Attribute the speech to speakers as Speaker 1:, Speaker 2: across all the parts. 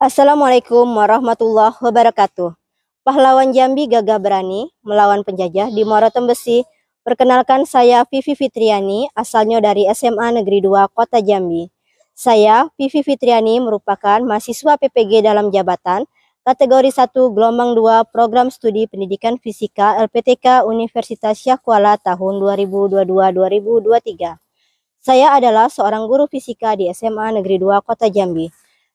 Speaker 1: Assalamualaikum warahmatullahi wabarakatuh. Pahlawan Jambi gagah berani melawan penjajah di Muara Tembesi. Perkenalkan, saya Vivi Fitriani, asalnya dari SMA Negeri 2 Kota Jambi. Saya, Vivi Fitriani, merupakan mahasiswa PPG dalam jabatan kategori 1 gelombang 2 Program Studi Pendidikan Fisika LPTK Universitas Syah Kuala tahun 2022-2023. Saya adalah seorang guru fisika di SMA Negeri 2 Kota Jambi.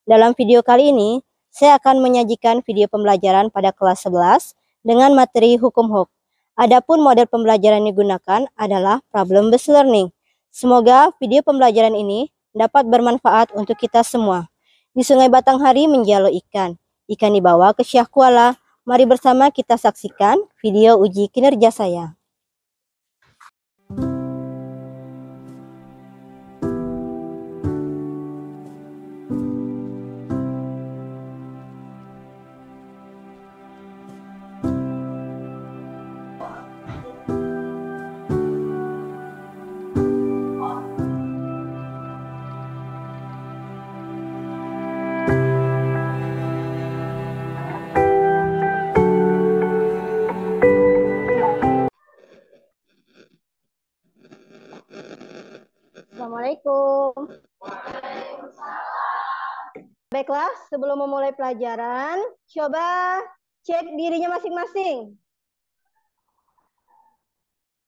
Speaker 1: Dalam video kali ini, saya akan menyajikan video pembelajaran pada kelas 11 dengan materi hukum HOK. Adapun model pembelajaran yang digunakan adalah problem-based learning. Semoga video pembelajaran ini dapat bermanfaat untuk kita semua. Di Sungai Batanghari menjalo ikan. Ikan dibawa ke Syah Kuala. Mari bersama kita saksikan video uji kinerja saya. Assalamualaikum. Baiklah, sebelum memulai pelajaran, coba cek dirinya masing-masing.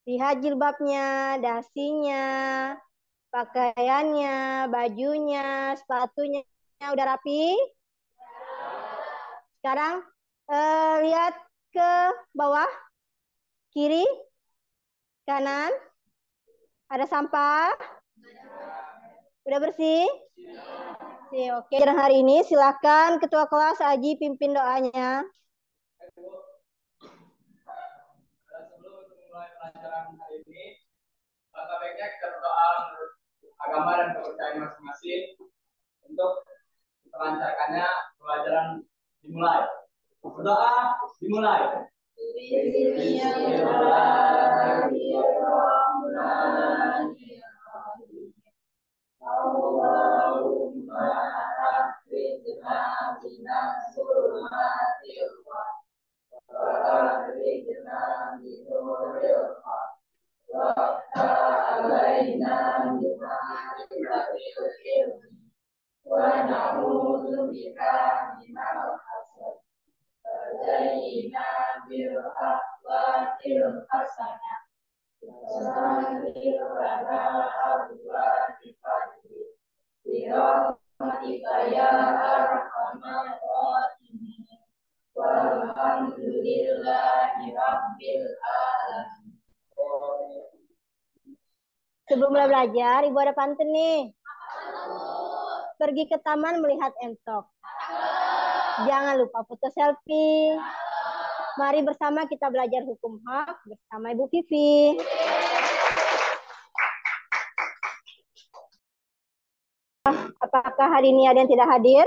Speaker 1: Lihat jilbabnya, dasinya, pakaiannya, bajunya, sepatunya. Udah rapi? Sekarang lihat ke bawah, kiri, kanan. Ada sampah? Udah bersih? Oke. Hari ini silakan Ketua Kelas Aji pimpin doanya.
Speaker 2: Sebelum memulai pelajaran hari ini, baiknya kita berdoa menurut agama dan kepercayaan masing-masing untuk kelancarkannya pelajaran dimulai. Berdoa dimulai. Allahumma akhrijna minas zulmatil wa akhrijna min nuril haq wa alaina min ma'rifatil ilmi wa na'udzu bika minal hasad fajaina bil akhlaqil hasanah Assalamualaikum warahmatullahi wabarakatuh. Birahmatika ya arhamar rahimin. Walhamdulillahi rabbil alamin.
Speaker 1: Sebelum mulai belajar, Ibu ada pantun nih. Pergi ke taman melihat entok. Jangan lupa foto selfie. Mari bersama kita belajar hukum HAK bersama Ibu Vivi. Apakah hari ini ada yang tidak hadir?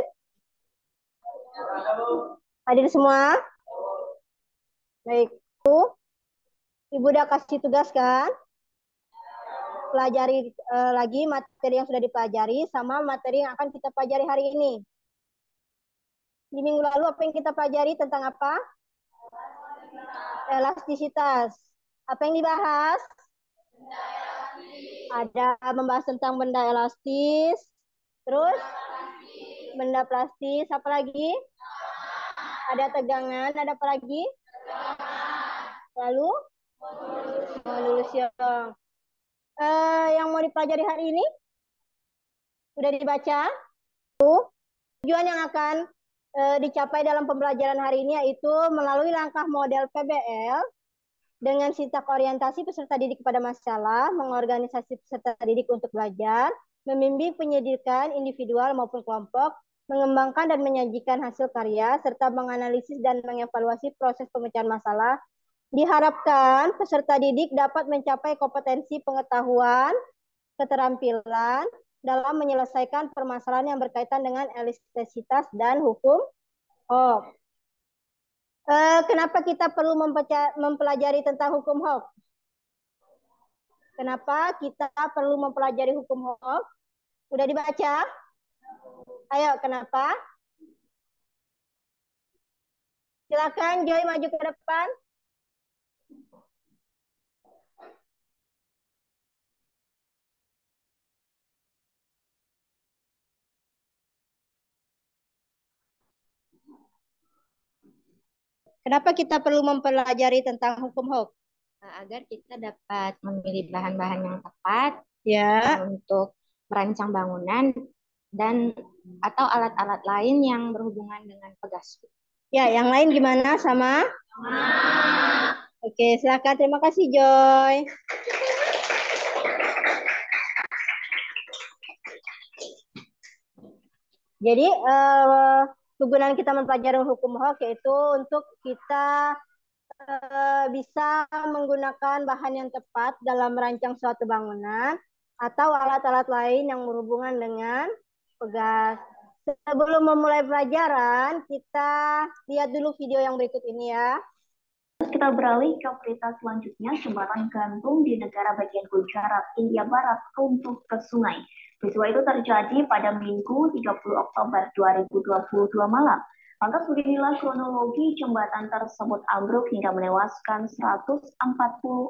Speaker 1: Hadir semua? Baik. Ibu udah kasih tugas kan? Pelajari lagi materi yang sudah dipelajari sama materi yang akan kita pelajari hari ini. Di minggu lalu apa yang kita pelajari tentang apa? Elastisitas. Apa yang dibahas? Ada membahas tentang benda elastis. Terus? Benda plastis. Apa lagi? Ada tegangan. Ada apa lagi? Lalu? Modulus. Yang mau dipelajari hari ini? Sudah dibaca? Tujuan yang akan dicapai dalam pembelajaran hari ini yaitu melalui langkah model PBL dengan sintak orientasi peserta didik kepada masalah, mengorganisasi peserta didik untuk belajar, membimbing pendidikan individual maupun kelompok, mengembangkan dan menyajikan hasil karya, serta menganalisis dan mengevaluasi proses pemecahan masalah. Diharapkan peserta didik dapat mencapai kompetensi pengetahuan, keterampilan, dalam menyelesaikan permasalahan yang berkaitan dengan elastisitas dan hukum HOK. Kenapa kita perlu mempelajari tentang hukum HOK? Kenapa kita perlu mempelajari hukum HOK? Udah dibaca? Ayo, kenapa? Silakan Joy maju ke depan. Kenapa kita perlu mempelajari tentang hukum HOK?
Speaker 3: Agar kita dapat memilih bahan-bahan yang tepat
Speaker 1: Ya,
Speaker 3: untuk merancang bangunan dan atau alat-alat lain yang berhubungan dengan pegas.
Speaker 1: ya, yang lain gimana sama? Oke, silakan. Terima kasih, Joy. Jadi, kegunaan kita mempelajari hukum HOK yaitu untuk kita bisa menggunakan bahan yang tepat dalam merancang suatu bangunan atau alat-alat lain yang berhubungan dengan pegas. Sebelum memulai pelajaran, kita lihat dulu video yang berikut ini ya.
Speaker 4: Kita beralih ke berita selanjutnya, jembatan gantung di negara bagian Gujarat, India Barat runtuh ke sungai. Peristiwa itu terjadi pada Minggu 30 Oktober 2022 malam. Lantas beginilah kronologi jembatan tersebut ambruk hingga menewaskan 140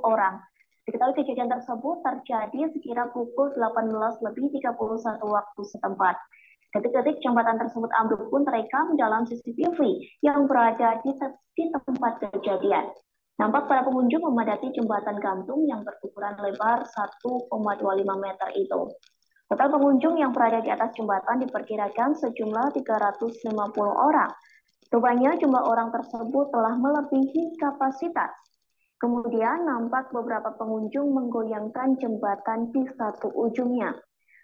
Speaker 4: orang. Diketahui kejadian tersebut terjadi sekira pukul 18:31 waktu setempat. Detik-detik jembatan tersebut ambruk pun terekam dalam CCTV yang berada di tempat kejadian. Nampak para pengunjung memadati jembatan gantung yang berukuran lebar 1,25 meter itu. Total pengunjung yang berada di atas jembatan diperkirakan sejumlah 350 orang. Rupanya jumlah orang tersebut telah melebihi kapasitas. Kemudian nampak beberapa pengunjung menggoyangkan jembatan di satu ujungnya.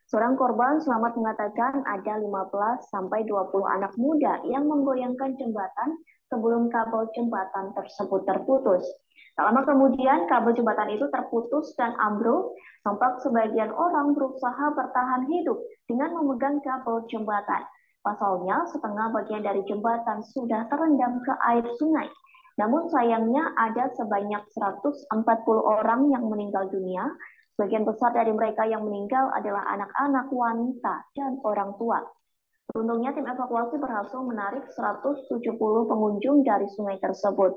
Speaker 4: Seorang korban selamat mengatakan ada 15-20 anak muda yang menggoyangkan jembatan sebelum kabel jembatan tersebut terputus. Tak lama kemudian kabel jembatan itu terputus dan ambruk. Tampak sebagian orang berusaha bertahan hidup dengan memegang kabel jembatan. Pasalnya setengah bagian dari jembatan sudah terendam ke air sungai. Namun sayangnya ada sebanyak 140 orang yang meninggal dunia. Sebagian besar dari mereka yang meninggal adalah anak-anak, wanita, dan orang tua. Beruntungnya tim evakuasi berhasil menarik 170 pengunjung dari sungai tersebut.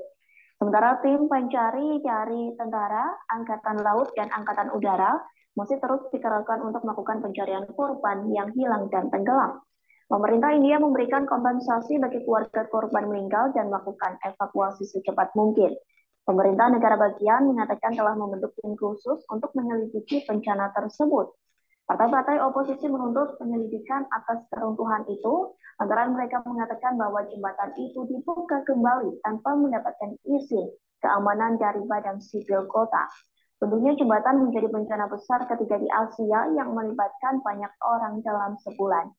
Speaker 4: Sementara tim pencari dari tentara, angkatan laut, dan angkatan udara masih terus dikerahkan untuk melakukan pencarian korban yang hilang dan tenggelam. Pemerintah India memberikan kompensasi bagi keluarga korban meninggal dan melakukan evakuasi secepat mungkin. Pemerintah negara bagian mengatakan telah membentuk tim khusus untuk menyelidiki bencana tersebut. Partai-partai oposisi menuntut penyelidikan atas keruntuhan itu, lantaran mereka mengatakan bahwa jembatan itu dibuka kembali tanpa mendapatkan izin keamanan dari Badan Sipil Kota. Tentunya jembatan menjadi bencana besar ketiga di Asia yang melibatkan banyak orang dalam sebulan.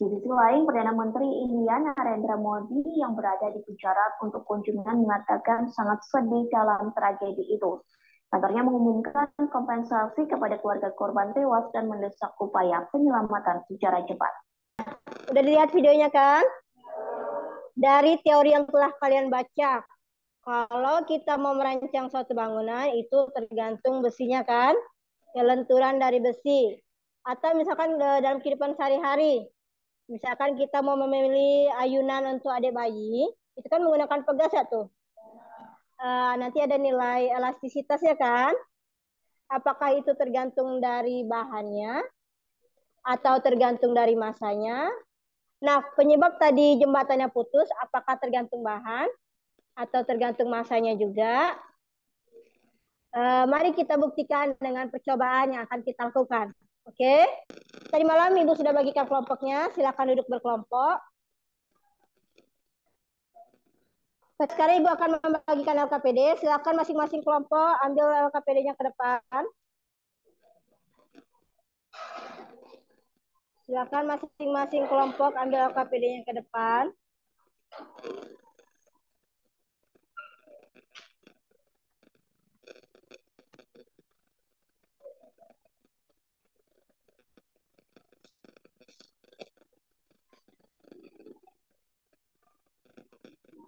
Speaker 4: Di sisi lain, Perdana Menteri India Narendra Modi yang berada di Gujarat untuk kunjungan mengatakan sangat sedih dalam tragedi itu. Kantornya mengumumkan kompensasi kepada keluarga korban tewas dan mendesak upaya penyelamatan secara cepat.
Speaker 1: Udah dilihat videonya kan? Dari teori yang telah kalian baca, kalau kita mau merancang suatu bangunan itu tergantung besinya kan? Kelenturan dari besi. Atau misalkan dalam kehidupan sehari-hari, misalkan kita mau memilih ayunan untuk adik bayi, itu kan menggunakan pegas ya tuh. Nanti ada nilai elastisitas ya kan? Apakah itu tergantung dari bahannya atau tergantung dari masanya? Nah, penyebab tadi jembatannya putus, apakah tergantung bahan atau tergantung masanya juga? Mari kita buktikan dengan percobaan yang akan kita lakukan. Oke? Tadi malam Ibu sudah bagikan kelompoknya, silakan duduk berkelompok. Sekarang Ibu akan membagikan LKPD, silakan masing-masing kelompok ambil LKPD-nya ke depan. Silakan masing-masing kelompok ambil LKPD-nya ke depan.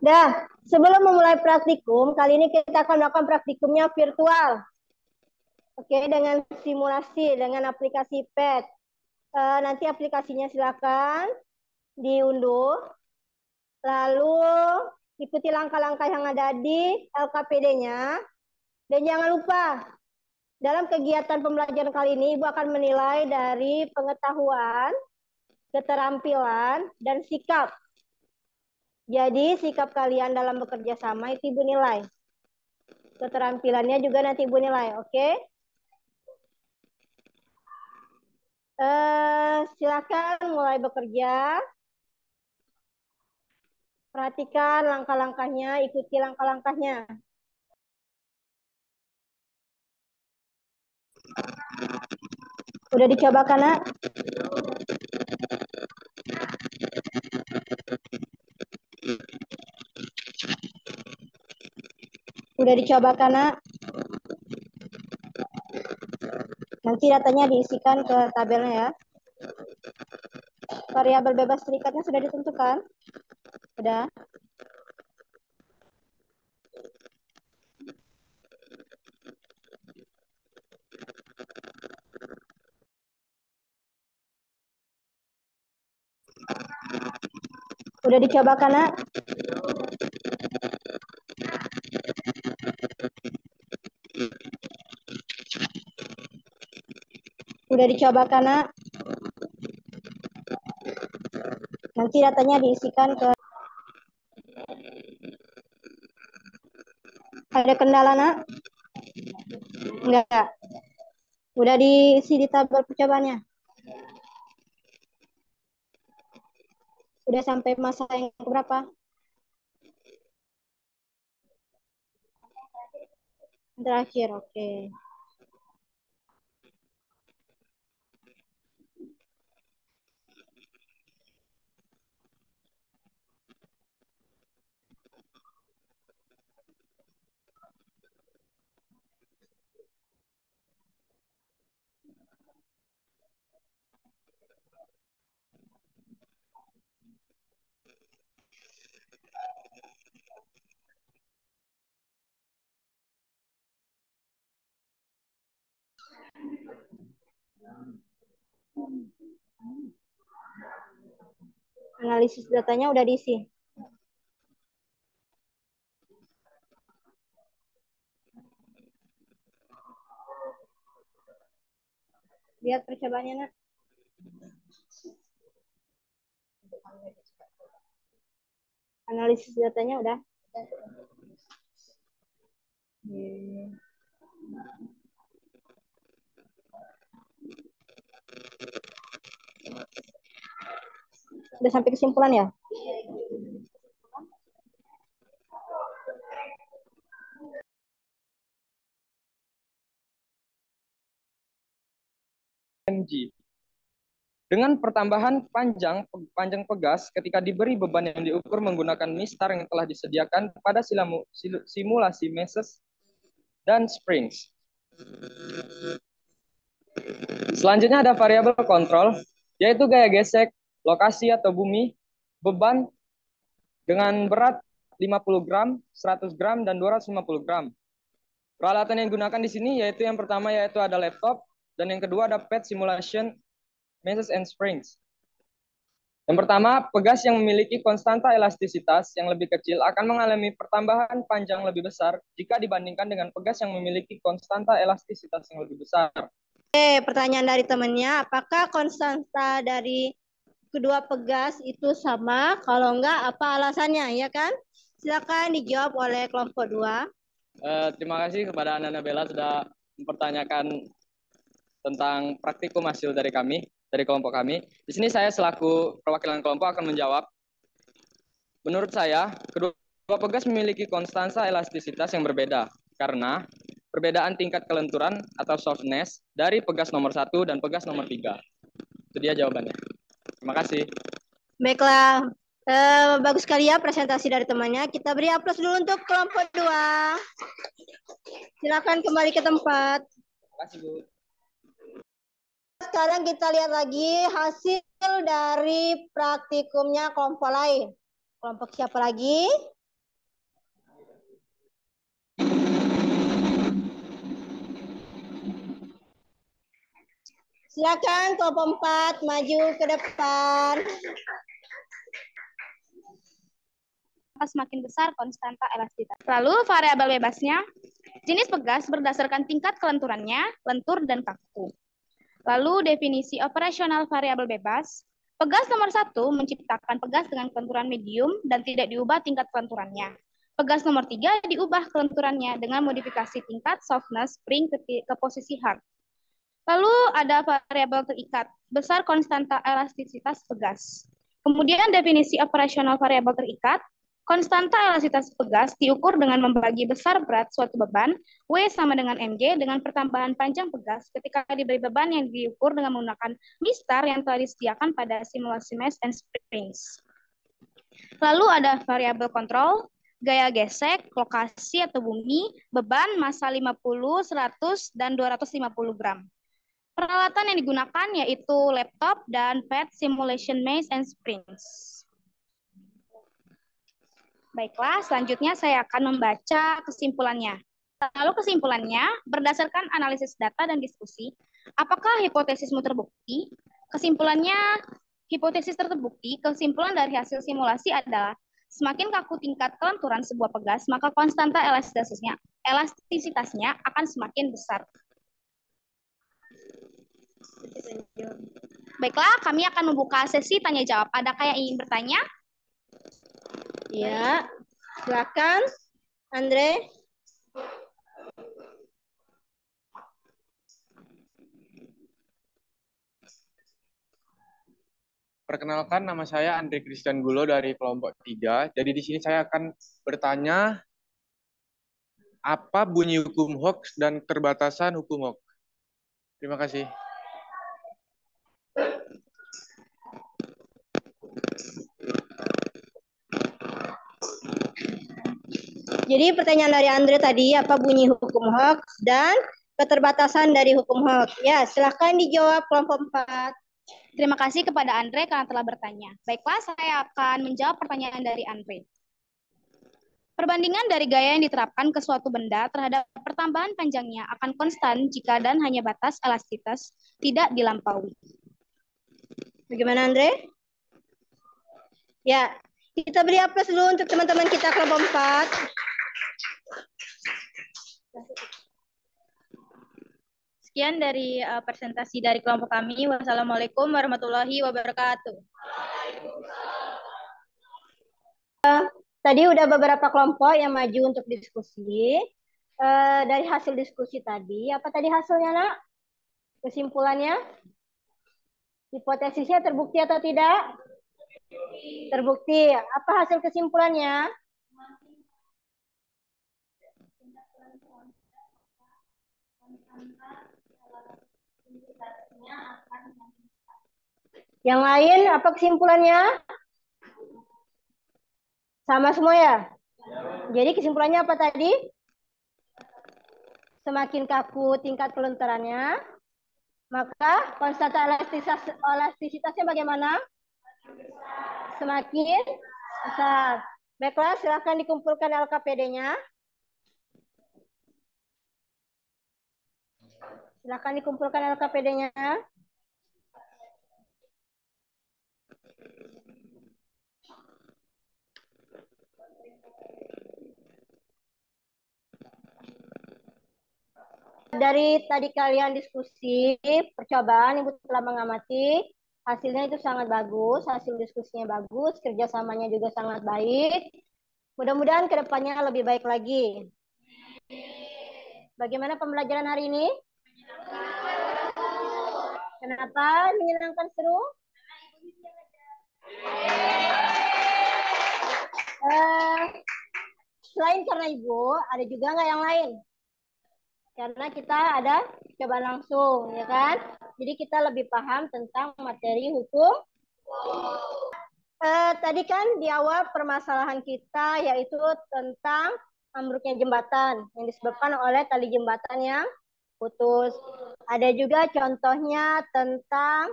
Speaker 1: Dah, sebelum memulai praktikum, kali ini kita akan melakukan praktikumnya virtual. Oke, dengan simulasi, dengan aplikasi PET. Nanti aplikasinya silakan diunduh. Lalu Ikuti langkah-langkah yang ada di LKPD-nya. Dan jangan lupa, dalam kegiatan pembelajaran kali ini, Ibu akan menilai dari pengetahuan, keterampilan, dan sikap. Jadi, sikap kalian dalam bekerja sama itu Ibu nilai. Keterampilannya juga nanti Ibu nilai, oke? Silakan mulai bekerja. Perhatikan langkah-langkahnya, ikuti langkah-langkahnya. Udah dicoba Nak? Udah dicoba Nak? Nanti datanya diisikan ke tabelnya ya. Variabel bebas serikatnya sudah ditentukan? Sudah? Udah dicoba Nak? Udah dicoba Nak? Nanti datanya diisikan ke... Ada kendala Nak? Enggak. Udah diisi di tabel percobaannya? Udah sampai masa yang berapa? Terakhir, oke. Analisis datanya udah diisi. Lihat percobaannya Nak. Analisis datanya udah. Udah sampai kesimpulan ya?
Speaker 5: mg. Dengan pertambahan panjang pegas ketika diberi beban yang diukur menggunakan mistar yang telah disediakan pada simulasi meshes dan springs. Selanjutnya ada variabel kontrol, yaitu gaya gesek, lokasi atau bumi, beban dengan berat 50 gram, 100 gram, dan 250 gram. Peralatan yang digunakan di sini yaitu yang pertama yaitu ada laptop, dan yang kedua ada pad simulation meshes and springs. Yang pertama, pegas yang memiliki konstanta elastisitas yang lebih kecil akan mengalami pertambahan panjang lebih besar jika dibandingkan dengan pegas yang memiliki konstanta elastisitas yang lebih besar.
Speaker 1: Oke, pertanyaan dari temannya, apakah konstanta dari kedua pegas itu sama? Kalau enggak, apa alasannya, ya kan? Silakan dijawab oleh kelompok 2.
Speaker 5: Terima kasih kepada Nana Bella sudah mempertanyakan tentang praktikum hasil dari kami, dari kelompok kami. Di sini saya selaku perwakilan kelompok akan menjawab. Menurut saya, kedua pegas memiliki konstansa elastisitas yang berbeda karena perbedaan tingkat kelenturan atau softness dari pegas nomor 1 dan pegas nomor 3. Itu dia jawabannya. Terima kasih.
Speaker 1: Baiklah, bagus sekali ya presentasi dari temannya. Kita beri aplaus dulu untuk kelompok 2. Silakan kembali ke tempat.
Speaker 5: Terima kasih, Bu.
Speaker 1: Sekarang kita lihat lagi hasil dari praktikumnya kelompok lain. Kelompok siapa lagi? Silakan kelompok 4 maju ke depan.
Speaker 6: maka semakin besar konstanta elastisitas. Lalu variabel bebasnya, jenis pegas berdasarkan tingkat kelenturannya, lentur dan kaku. Lalu definisi operasional variabel bebas, pegas nomor 1 menciptakan pegas dengan kelenturan medium dan tidak diubah tingkat kelenturannya. Pegas nomor 3 diubah kelenturannya dengan modifikasi tingkat softness spring ke posisi hard. Lalu ada variabel terikat, besar konstanta elastisitas pegas. Kemudian definisi operasional variabel terikat, konstanta elastisitas pegas diukur dengan membagi besar berat suatu beban, W sama dengan mg dengan pertambahan panjang pegas ketika diberi beban yang diukur dengan menggunakan mistar yang telah disediakan pada simulasi mass and springs. Lalu ada variabel kontrol, gaya gesek, lokasi atau bumi, beban, massa 50, 100, dan 250 gram. Peralatan yang digunakan yaitu laptop dan pad simulation maze and springs. Baiklah, selanjutnya saya akan membaca kesimpulannya. Lalu kesimpulannya, berdasarkan analisis data dan diskusi, apakah hipotesismu terbukti? Kesimpulannya, hipotesis terbukti, kesimpulan dari hasil simulasi adalah semakin kaku tingkat kelenturan sebuah pegas, maka konstanta elastisitasnya akan semakin besar. Baiklah, kami akan membuka sesi tanya jawab. Adakah yang ingin bertanya?
Speaker 1: Ya, silakan, Andre.
Speaker 7: Perkenalkan, nama saya Andre Christian Gulo dari kelompok 3. Jadi di sini saya akan bertanya apa bunyi hukum Hooke dan keterbatasan hukum Hooke. Terima kasih.
Speaker 1: Jadi pertanyaan dari Andre tadi, apa bunyi hukum Hooke dan keterbatasan dari hukum Hooke? Ya, silahkan dijawab kelompok 4.
Speaker 6: Terima kasih kepada Andre karena telah bertanya. Baiklah, saya akan menjawab pertanyaan dari Andre. Perbandingan dari gaya yang diterapkan ke suatu benda terhadap pertambahan panjangnya akan konstan jika dan hanya batas elastisitas tidak dilampaui.
Speaker 1: Bagaimana, Andre? Ya, kita beri aplaus dulu untuk teman-teman kita kelompok 4.
Speaker 6: Sekian dari presentasi dari kelompok kami. Wassalamualaikum warahmatullahi wabarakatuh.
Speaker 1: Tadi udah beberapa kelompok yang maju untuk diskusi. Dari hasil diskusi tadi, apa tadi hasilnya, Nak? Kesimpulannya? Hipotesisnya terbukti atau tidak? Terbukti. Apa hasil kesimpulannya? Yang lain, apa kesimpulannya? Sama semua ya? Jadi kesimpulannya apa tadi? Semakin kaku tingkat kelenturannya, maka konstanta elastisitasnya bagaimana? Semakin besar. Baiklah, silakan dikumpulkan LKPD-nya. Silakan dikumpulkan LKPD-nya. Dari tadi kalian diskusi, percobaan Ibu telah mengamati, hasilnya itu sangat bagus, hasil diskusinya bagus, kerjasamanya juga sangat baik. Mudah-mudahan ke depannya lebih baik lagi. Bagaimana pembelajaran hari ini? Kenapa menyenangkan, seru? Selain karena Ibu, ada juga nggak yang lain? Karena kita ada coba langsung, ya kan? Jadi kita lebih paham tentang materi hukum. Tadi kan di awal permasalahan kita yaitu tentang ambruknya jembatan yang disebabkan oleh tali jembatan yang putus. Ada juga contohnya tentang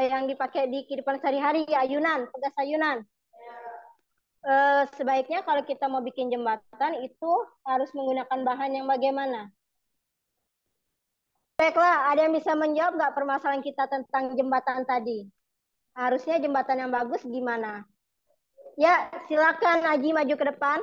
Speaker 1: yang dipakai di kehidupan sehari-hari, ayunan, pegas ayunan. Sebaiknya kalau kita mau bikin jembatan itu harus menggunakan bahan yang bagaimana? Baiklah, ada yang bisa menjawab nggak permasalahan kita tentang jembatan tadi? Harusnya jembatan yang bagus gimana? Ya, silakan Aji maju ke depan.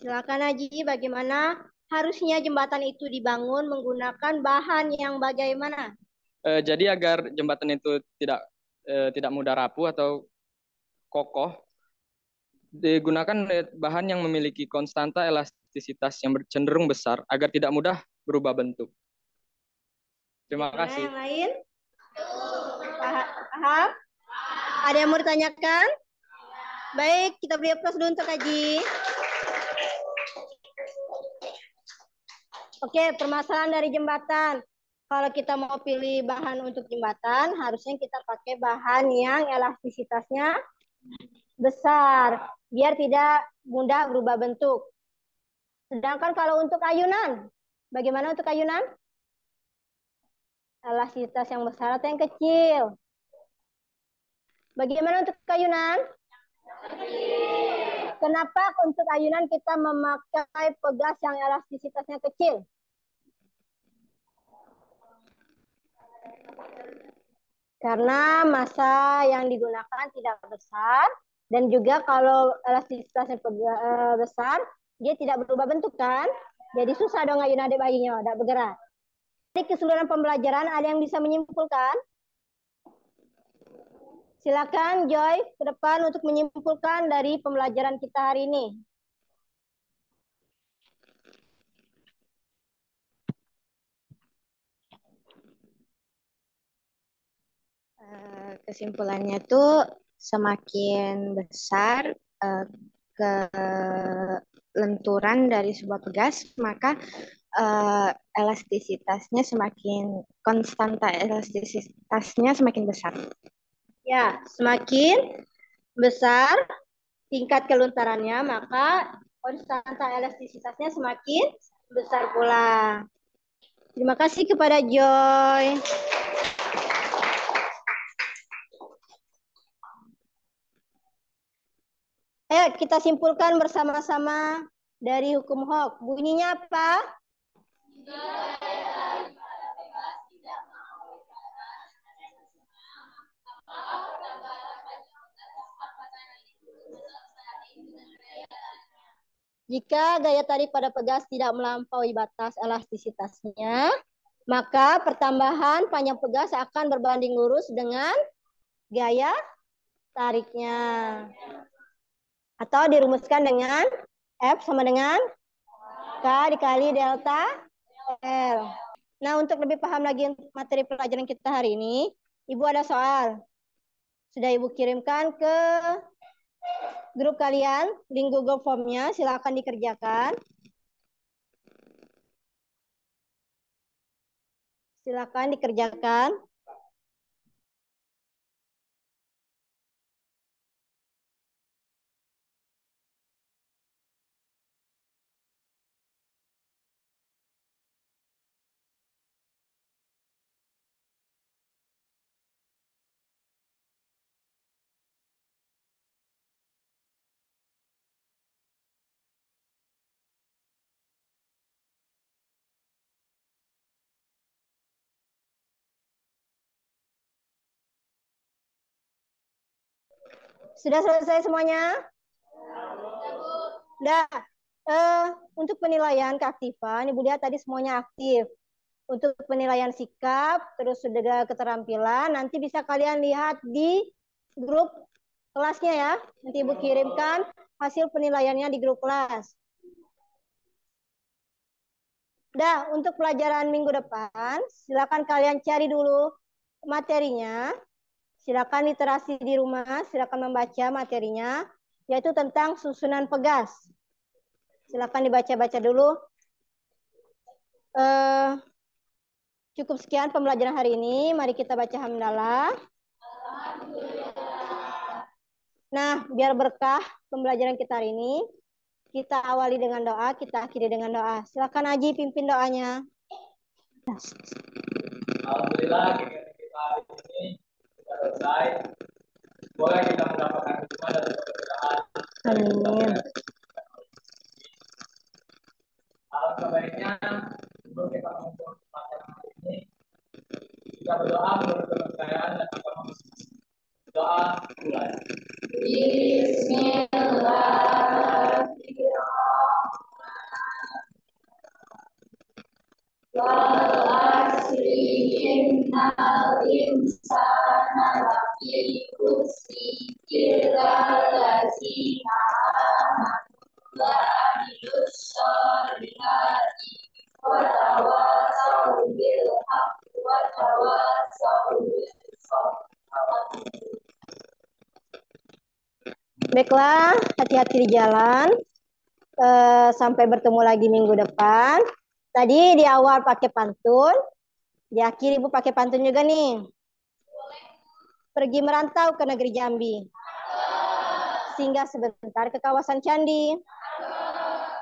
Speaker 1: Silakan Aji, bagaimana harusnya jembatan itu dibangun menggunakan bahan yang bagaimana?
Speaker 5: Jadi agar jembatan itu tidak mudah rapuh atau kokoh, digunakan bahan yang memiliki konstanta elastisitas yang cenderung besar agar tidak mudah berubah bentuk. Terima
Speaker 1: Bagaimana
Speaker 5: kasih.
Speaker 1: yang lain? Paham? Ada yang mau ditanyakan? Baik, kita beri aplaus dulu untuk Aji. Oke, permasalahan dari jembatan. Kalau kita mau pilih bahan untuk jembatan, harusnya kita pakai bahan yang elastisitasnya besar, biar tidak mudah berubah bentuk. Sedangkan kalau untuk ayunan, bagaimana untuk ayunan? Elastisitas yang besar atau yang kecil? Bagaimana untuk ayunan? Kenapa untuk ayunan kita memakai pegas yang elastisitasnya kecil? Karena massa yang digunakan tidak besar, dan juga kalau elastisitasnya besar, dia tidak berubah bentuk kan? Jadi susah dong ayunan adik bayinya, tidak bergerak. Dari keseluruhan pembelajaran ada yang bisa menyimpulkan? Silakan Joy ke depan untuk menyimpulkan dari pembelajaran kita hari ini.
Speaker 3: Kesimpulannya tuh semakin besar kelenturan dari sebuah pegas, maka elastisitasnya semakin konstanta, elastisitasnya semakin besar.
Speaker 1: Ya, semakin besar tingkat keluntarannya, maka konstanta elastisitasnya semakin besar pula. Terima kasih kepada Joy. Ayo kita simpulkan bersama-sama dari hukum Hooke. Bunyinya apa? Jika gaya tarik pada pegas tidak melampaui batas elastisitasnya, maka pertambahan panjang pegas akan berbanding lurus dengan gaya tariknya. Atau dirumuskan dengan F sama dengan K dikali delta L. Nah, untuk lebih paham lagi materi pelajaran kita hari ini, Ibu ada soal. Sudah Ibu kirimkan ke grup kalian, link Google Form-nya, silakan dikerjakan. Silakan dikerjakan. Sudah selesai semuanya? Sudah. Untuk penilaian keaktifan, Ibu lihat tadi semuanya aktif. Untuk penilaian sikap, terus sudah keterampilan, nanti bisa kalian lihat di grup kelasnya ya. Nanti Ibu kirimkan hasil penilaiannya di grup kelas. Udah, untuk pelajaran minggu depan, silakan kalian cari dulu materinya. Silakan literasi di rumah, silakan membaca materinya, yaitu tentang susunan pegas. Silakan dibaca-baca dulu. Cukup sekian pembelajaran hari ini. Mari kita baca hamdalah. Nah, biar berkah pembelajaran kita hari ini, kita awali dengan doa, kita akhiri dengan doa. Silakan Aji pimpin doanya.
Speaker 2: Alhamdulillah kita hari ini sudah selesai. Semoga kita mendapatkan hikmah dari perbedaan.
Speaker 1: Amin.
Speaker 2: Alangkah baiknya sebelum kita mengumpulkan pelajaran hari ini, Kita berdoa menurut kepercayaan dan agama masing-masing. Doa mulai.
Speaker 1: Baiklah, hati-hati di jalan. Sampai bertemu lagi minggu depan. Tadi di awal pakai pantun, di akhir Ibu pakai pantun juga nih. Pergi merantau ke negeri Jambi. Singgah sebentar ke kawasan candi.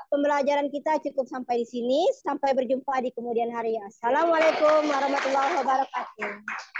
Speaker 1: Pembelajaran kita cukup sampai di sini. Sampai berjumpa di kemudian hari. Assalamualaikum warahmatullahi wabarakatuh.